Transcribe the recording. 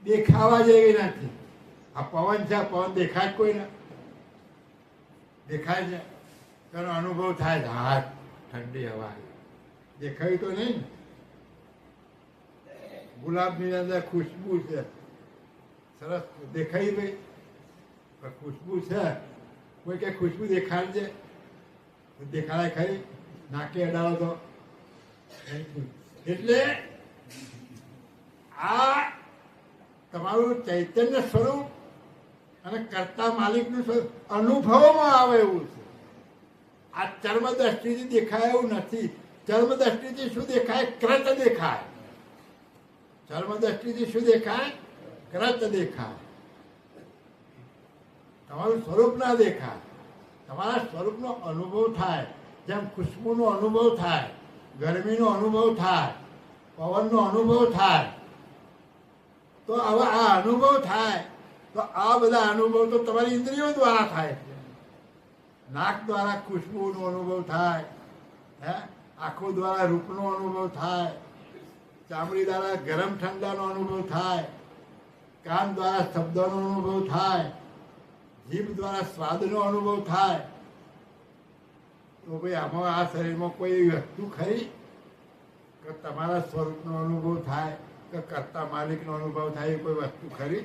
દેખાવા જેવી નથી. આ પવન છે, પવન દેખાય જ કોઈને? દેખાય છે? તેનો અનુભવ થાય છે. હાથ ઠંડી હવા દેખાય તો નહીં ને. ગુલાબની અંદર ખુશ્બુ છે, સરસ દેખાય ભાઈ, પણ ખુશ્બુ છે. કોઈ કે ખુશ્બુ દેખાડજે, દેખાડે ખરી? નાકે અડાડો તો. એટલે આ તમારું ચૈતન્ય સ્વરૂપ અને કર્તા માલિકનું સ્વરૂપ અનુભવમાં આવે એવું છે. આ ચર્મ દ્રષ્ટિથી દેખાય એવું નથી. ચર્મ દ્રષ્ટિથી શું દેખાય? ક્રત દેખાય. ચર્મ દ્રષ્ટિથી શું દેખાય? ક્રત દેખાય. તમારું સ્વરૂપ ના દેખાય. તમારા સ્વરૂપનો અનુભવ થાય. જેમ ખુશ્બુનો અનુભવ થાય, ગરમીનો અનુભવ થાય, પવનનો અનુભવ થાય, તો હવે આ અનુભવ થાય તો આ બધા અનુભવ તો તમારી ઇન્દ્રિયો દ્વારા થાય છે. નાક દ્વારા ખુશ્બુનો અનુભવ થાય, હે, આંખો દ્વારા રૂપનો અનુભવ થાય, ચામડી દ્વારા ગરમ ઠંડાનો અનુભવ થાય, કાન દ્વારા શબ્દનો અનુભવ થાય, જીભ દ્વારા સ્વાદનો અનુભવ થાય. તો ભાઈ આમાં આ શરીરમાં કોઈ વસ્તુ ખરી કે તમારા સ્વરૂપનો અનુભવ થાય કે કર્તા માલિકનો અનુભવ થાય? એ કોઈ વસ્તુ ખરી?